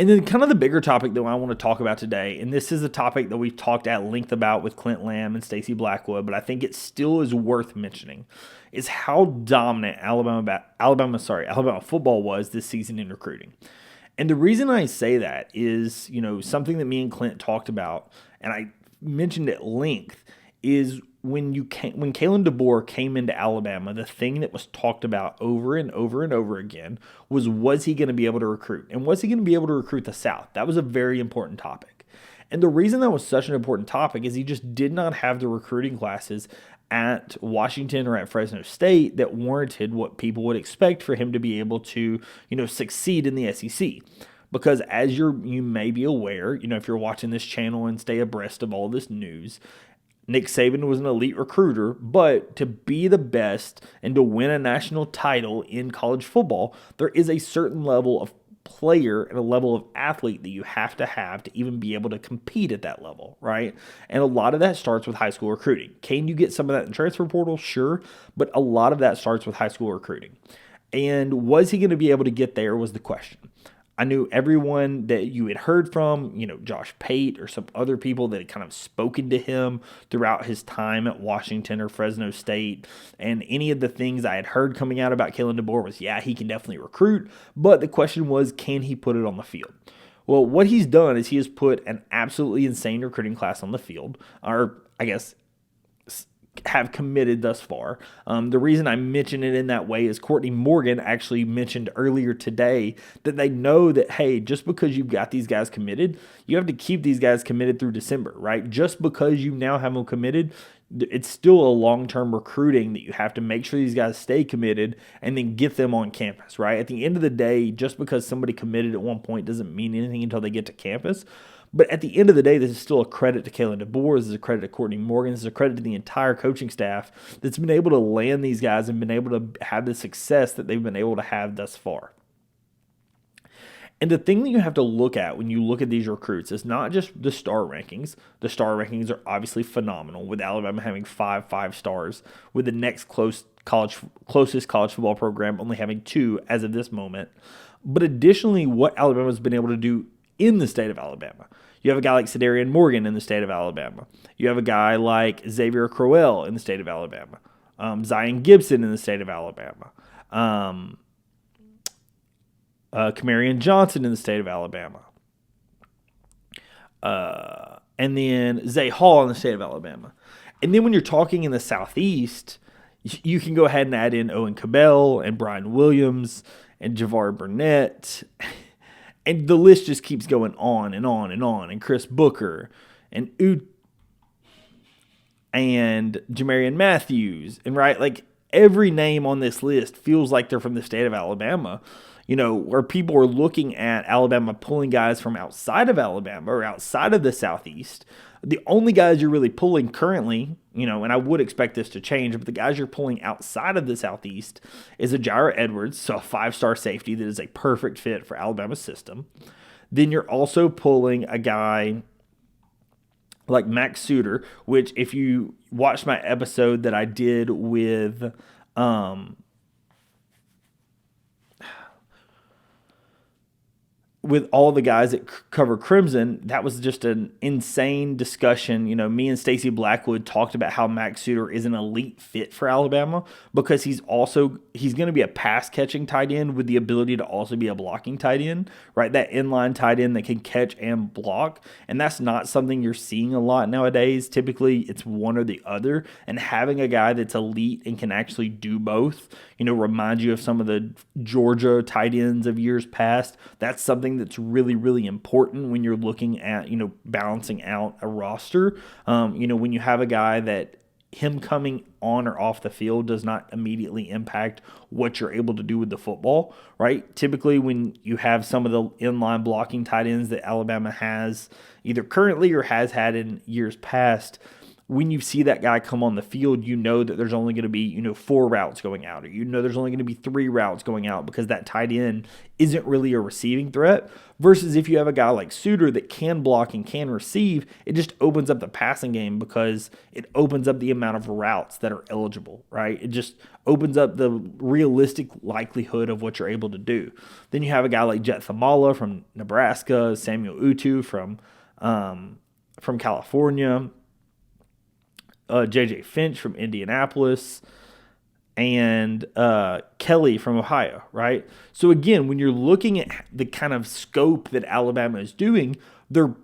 And then kind of the bigger topic that I want to talk about today, and this is a topic that we've talked at length about with Clint Lamb and Stacey Blackwood, but I think it still is worth mentioning, is how dominant Alabama football was this season in recruiting. And the reason I say that is, something that me and Clint talked about, and I mentioned at length, is when Kalen DeBoer came into Alabama, the thing that was talked about over and over and over again was he going to be able to recruit? And was he going to be able to recruit the South? That was a very important topic. And the reason that was such an important topic is he just did not have the recruiting classes at Washington or at Fresno State that warranted what people would expect for him to be able to, succeed in the SEC. Because as you may be aware, if you're watching this channel and stay abreast of all this news, Nick Saban was an elite recruiter, but to be the best and to win a national title in college football, there is a certain level of player and a level of athlete that you have to even be able to compete at that level, right? And a lot of that starts with high school recruiting. Can you get some of that in transfer portal? Sure, but a lot of that starts with high school recruiting. And was he going to be able to get there was the question. I knew everyone that you had heard from, Josh Pate or some other people that had kind of spoken to him throughout his time at Washington or Fresno State. And any of the things I had heard coming out about Kalen DeBoer was, yeah, he can definitely recruit. But the question was, can he put it on the field? Well, what he's done is he has put an absolutely insane recruiting class on the field, or I guess have committed thus far. The reason I mention it in that way is Courtney Morgan actually mentioned earlier today that they know that, hey, just because you've got these guys committed, you have to keep these guys committed through December, right? Just because you now have them committed, it's still a long-term recruiting that you have to make sure these guys stay committed and then get them on campus, right? At the end of the day, just because somebody committed at one point doesn't mean anything until they get to campus. But at the end of the day, this is still a credit to Kalen DeBoer. This is a credit to Courtney Morgan. This is a credit to the entire coaching staff that's been able to land these guys and been able to have the success that they've been able to have thus far. And the thing that you have to look at when you look at these recruits is not just the star rankings. The star rankings are obviously phenomenal, with Alabama having 5 stars, with the next closest college football program only having 2 as of this moment. But additionally, what Alabama's been able to do in the state of Alabama. You have a guy like Cedarian Morgan in the state of Alabama. You have a guy like Xavier Crowell in the state of Alabama. Zion Gibson in the state of Alabama. Camarion Johnson in the state of Alabama. And then Zay Hall in the state of Alabama. And then when you're talking in the Southeast, you can go ahead and add in Owen Cabell and Brian Williams and Javar Burnett. And the list just keeps going on and on and on. And Chris Booker and Jamarian Matthews. And right, like every name on this list feels like they're from the state of Alabama. Where people are looking at Alabama pulling guys from outside of Alabama or outside of the Southeast. The only guys you're really pulling currently, and I would expect this to change, but the guys you're pulling outside of the Southeast is a Jaira Edwards, so a 5-star safety that is a perfect fit for Alabama's system. Then you're also pulling a guy like Max Suter, which if you watched my episode that I did with all the guys that cover Crimson, that was just an insane discussion. Me and Stacey Blackwood talked about how Max Suter is an elite fit for Alabama because he's going to be a pass-catching tight end with the ability to also be a blocking tight end, right? That inline tight end that can catch and block, and that's not something you're seeing a lot nowadays. Typically, it's one or the other, and having a guy that's elite and can actually do both, reminds you of some of the Georgia tight ends of years past. That's something that's really, really important when you're looking at, balancing out a roster. When you have a guy that him coming on or off the field does not immediately impact what you're able to do with the football, right? Typically when you have some of the inline blocking tight ends that Alabama has either currently or has had in years past, when you see that guy come on the field, you know that there's only going to be, 4 routes going out, or there's only going to be 3 routes going out because that tight end isn't really a receiving threat. Versus if you have a guy like Suter that can block and can receive, it just opens up the passing game because it opens up the amount of routes that are eligible, right? It just opens up the realistic likelihood of what you're able to do. Then you have a guy like Jet Thamala from Nebraska, Samuel Utu from California, J.J. Finch from Indianapolis, and Kelly from Ohio, right? So again, when you're looking at the kind of scope that Alabama is doing, they're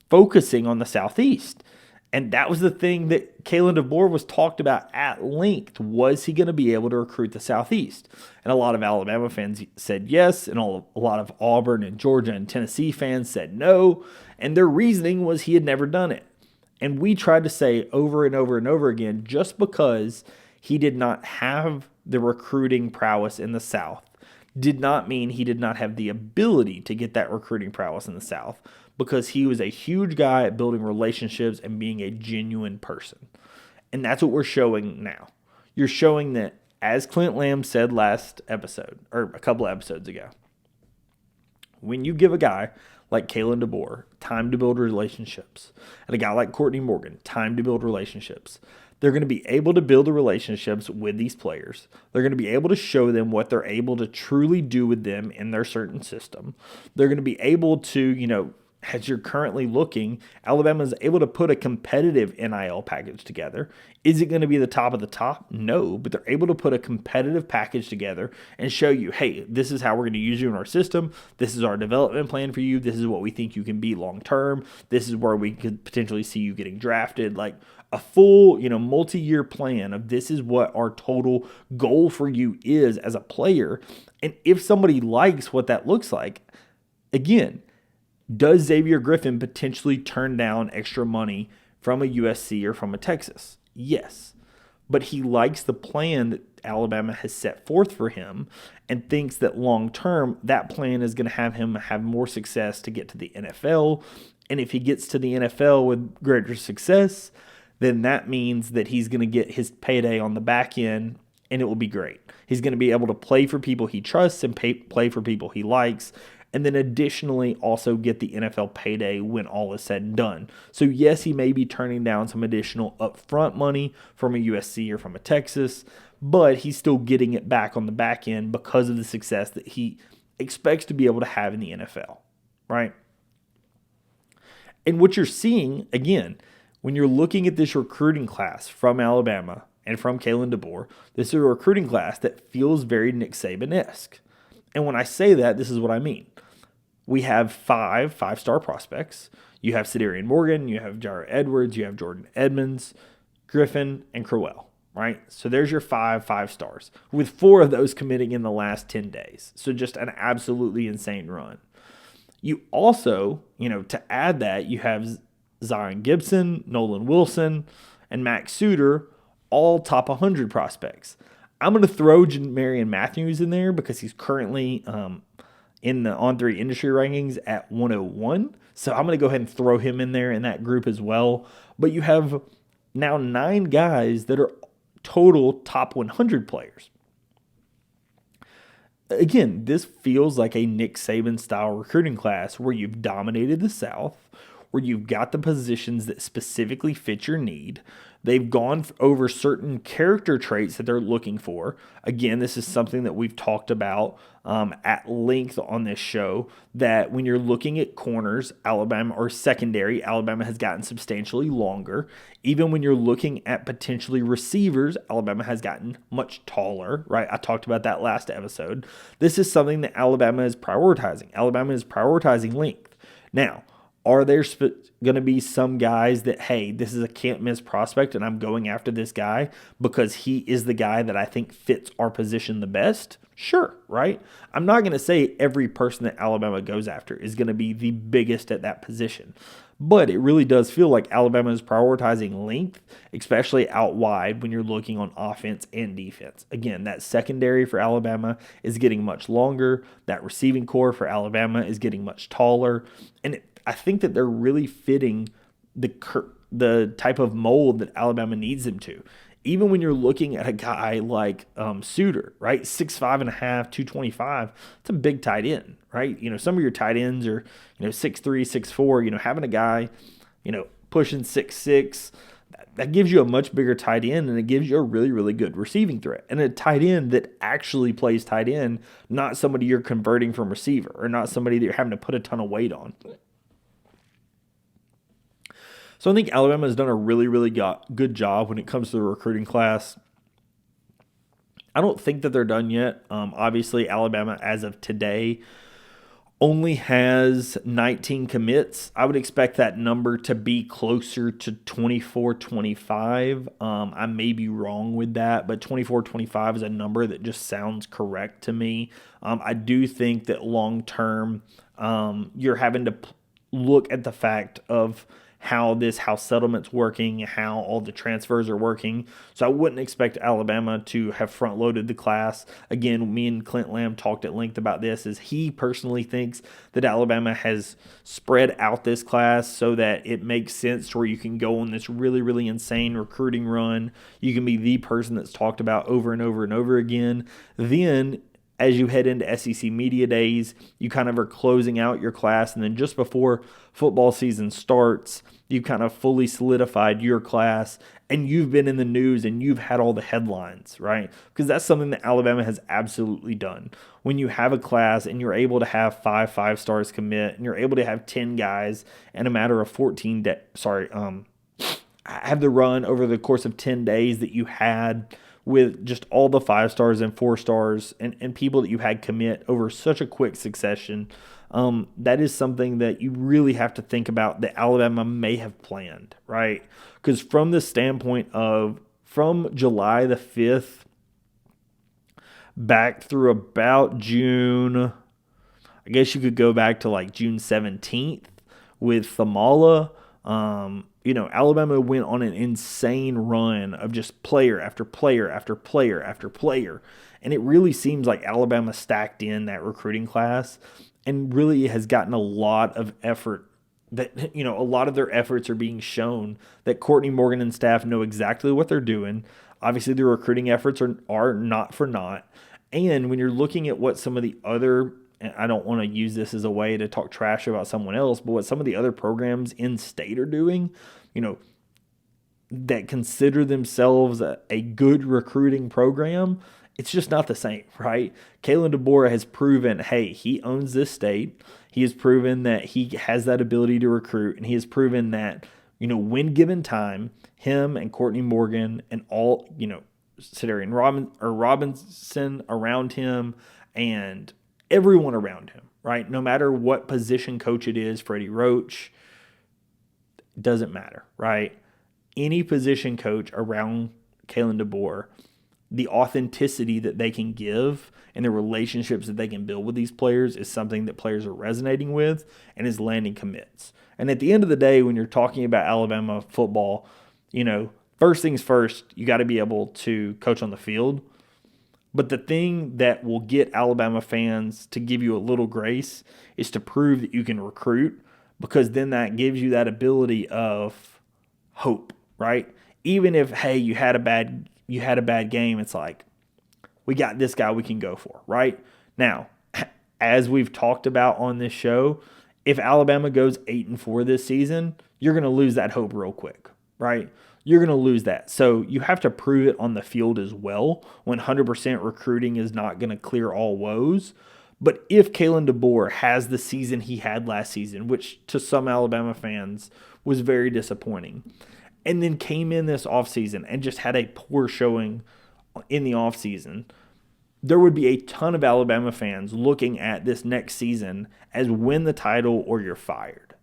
focusing on the Southeast. And that was the thing that Kalen DeBoer was talked about at length. Was he going to be able to recruit the Southeast? And a lot of Alabama fans said yes, and a lot of Auburn and Georgia and Tennessee fans said no. And their reasoning was he had never done it. And we tried to say over and over and over again, just because he did not have the recruiting prowess in the South did not mean he did not have the ability to get that recruiting prowess in the South, because he was a huge guy at building relationships and being a genuine person. And that's what we're showing now. You're showing that, as Clint Lamb said last episode, or a couple of episodes ago, when you give a guy like Kalen DeBoer time to build relationships, and a guy like Courtney Morgan time to build relationships, they're going to be able to build the relationships with these players. They're going to be able to show them what they're able to truly do with them in their certain system. They're going to be able to, as you're currently looking, Alabama is able to put a competitive NIL package together. Is it going to be the top of the top? No, but they're able to put a competitive package together and show you, hey, this is how we're going to use you in our system. This is our development plan for you. This is what we think you can be long term. This is where we could potentially see you getting drafted. Like a full, multi-year plan of this is what our total goal for you is as a player. And if somebody likes what that looks like, again, does Xavier Griffin potentially turn down extra money from a USC or from a Texas? Yes. But he likes the plan that Alabama has set forth for him and thinks that long term, that plan is going to have him have more success to get to the NFL. And if he gets to the NFL with greater success, then that means that he's going to get his payday on the back end, and it will be great. He's going to be able to play for people he trusts and play for people he likes, and then additionally also get the NFL payday when all is said and done. So yes, he may be turning down some additional upfront money from a USC or from a Texas, but he's still getting it back on the back end because of the success that he expects to be able to have in the NFL, right? And what you're seeing, again, when you're looking at this recruiting class from Alabama and from Kalen DeBoer, this is a recruiting class that feels very Nick Saban-esque. And when I say that, this is what I mean. We have 5 5-star prospects. You have Sidarian Morgan, you have Jair Edwards, you have Jordan Edmonds, Griffin, and Crowell, right? So there's your 5 stars, with 4 of those committing in the last 10 days. So just an absolutely insane run. You also, to add that, you have Zion Gibson, Nolan Wilson, and Max Suter, all top 100 prospects. I'm going to throw Marion Matthews in there because he's currently in the On3 industry rankings at 101. So I'm going to go ahead and throw him in there in that group as well. But you have now 9 guys that are total top 100 players. Again, this feels like a Nick Saban style recruiting class where you've dominated the South, where you've got the positions that specifically fit your need. They've gone over certain character traits that they're looking for. Again, this is something that we've talked about at length on this show, that when you're looking at corners, Alabama, or secondary, Alabama has gotten substantially longer. Even when you're looking at potentially receivers, Alabama has gotten much taller, right? I talked about that last episode. This is something that Alabama is prioritizing. Alabama is prioritizing length. Now, are there going to be some guys that, hey, this is a can't-miss prospect and I'm going after this guy because he is the guy that I think fits our position the best? Sure, right? I'm not going to say every person that Alabama goes after is going to be the biggest at that position. But it really does feel like Alabama is prioritizing length, especially out wide when you're looking on offense and defense. Again, that secondary for Alabama is getting much longer. That receiving core for Alabama is getting much taller. And I think that they're really fitting the type of mold that Alabama needs him to. Even when you're looking at a guy like Suter, right? 6'5.5", 225, it's a big tight end, right? Some of your tight ends are, 6'3", 6'4", having a guy, pushing 6'6", that gives you a much bigger tight end, and it gives you a really, really good receiving threat. And a tight end that actually plays tight end, not somebody you're converting from receiver, or not somebody that you're having to put a ton of weight on. So I think Alabama has done a really, really good job when it comes to the recruiting class. I don't think that they're done yet. Obviously, Alabama, as of today, only has 19 commits. I would expect that number to be closer to 24, 25. I may be wrong with that, but 24, 25 is a number that just sounds correct to me. I do think that long term, you're having to look at the fact of how settlement's working, how all the transfers are working. So I wouldn't expect Alabama to have front-loaded the class. Again, me and Clint Lamb talked at length about this, as he personally thinks that Alabama has spread out this class so that it makes sense to where you can go on this really, really insane recruiting run. You can be the person that's talked about over and over and over again. Then, as you head into SEC Media Days, you kind of are closing out your class, and then just before football season starts, you've kind of fully solidified your class, and you've been in the news, and you've had all the headlines, right? Because that's something that Alabama has absolutely done. When you have a class and you're able to have 5 stars commit, and you're able to have 10 guys in a matter of 14 days, have the run over the course of 10 days that you had, with just all the 5 stars and 4 stars and people that you had commit over such a quick succession, that is something that you really have to think about that Alabama may have planned, right? Because from the standpoint of from July the 5th back through about June, I guess you could go back to like June 17th with Thamala. Alabama went on an insane run of just player after player after player after player. And it really seems like Alabama stacked in that recruiting class and really has gotten a lot of effort that, a lot of their efforts are being shown, that Courtney Morgan and staff know exactly what they're doing. Obviously, the recruiting efforts are not for naught. And when you're looking at what some of the other, and I don't want to use this as a way to talk trash about someone else, but what some of the other programs in state are doing, that consider themselves a good recruiting program, it's just not the same, right? Kalen DeBoer has proven, hey, he owns this state. He has proven that he has that ability to recruit, and he has proven that, when given time, him and Courtney Morgan and all, Cedarian Robinson around him and everyone around him, right? No matter what position coach it is, Freddie Roach, doesn't matter, right? Any position coach around Kalen DeBoer, the authenticity that they can give and the relationships that they can build with these players is something that players are resonating with and is landing commits. And at the end of the day, when you're talking about Alabama football, first things first, you got to be able to coach on the field. But the thing that will get Alabama fans to give you a little grace is to prove that you can recruit, because then that gives you that ability of hope, right? Even if, hey, you had a bad game, it's like, we got this guy we can go for, right? Now, as we've talked about on this show, if Alabama goes 8-4 this season, you're going to lose that hope real quick, right? You're going to lose that. So you have to prove it on the field as well. 100% recruiting is not going to clear all woes. But if Kalen DeBoer has the season he had last season, which to some Alabama fans was very disappointing, and then came in this offseason and just had a poor showing in the offseason, there would be a ton of Alabama fans looking at this next season as win the title or you're fired.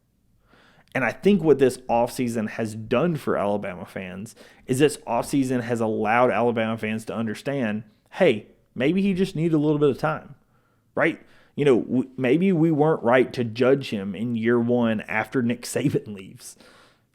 And I think what this offseason has done for Alabama fans is this offseason has allowed Alabama fans to understand, hey, maybe he just needed a little bit of time, right? Maybe we weren't right to judge him in year one after Nick Saban leaves,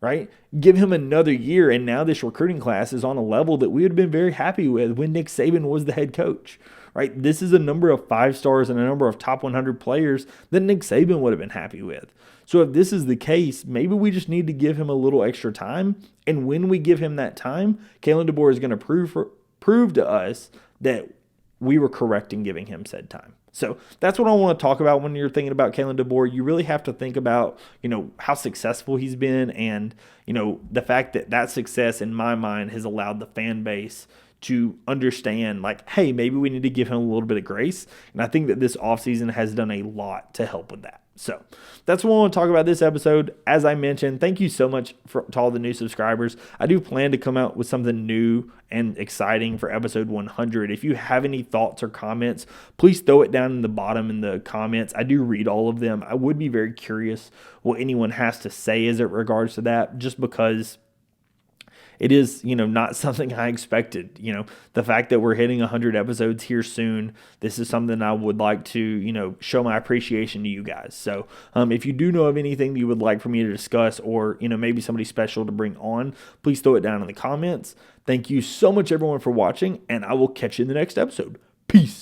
right? Give him another year, and now this recruiting class is on a level that we would have been very happy with when Nick Saban was the head coach, right? This is a number of 5 stars and a number of top 100 players that Nick Saban would have been happy with. So if this is the case, maybe we just need to give him a little extra time. And when we give him that time, Kalen DeBoer is going to prove to us that we were correct in giving him said time. So that's what I want to talk about when you're thinking about Kalen DeBoer. You really have to think about, how successful he's been and, the fact that that success in my mind has allowed the fan base to understand, like, hey, maybe we need to give him a little bit of grace. And I think that this offseason has done a lot to help with that. So that's what I want to talk about this episode. As I mentioned, thank you so much to all the new subscribers. I do plan to come out with something new and exciting for episode 100. If you have any thoughts or comments, please throw it down in the bottom in the comments. I do read all of them. I would be very curious what anyone has to say as it regards to that, just because it is, not something I expected. The fact that we're hitting 100 episodes here soon, this is something I would like to, show my appreciation to you guys. So if you do know of anything that you would like for me to discuss or, maybe somebody special to bring on, please throw it down in the comments. Thank you so much, everyone, for watching, and I will catch you in the next episode. Peace.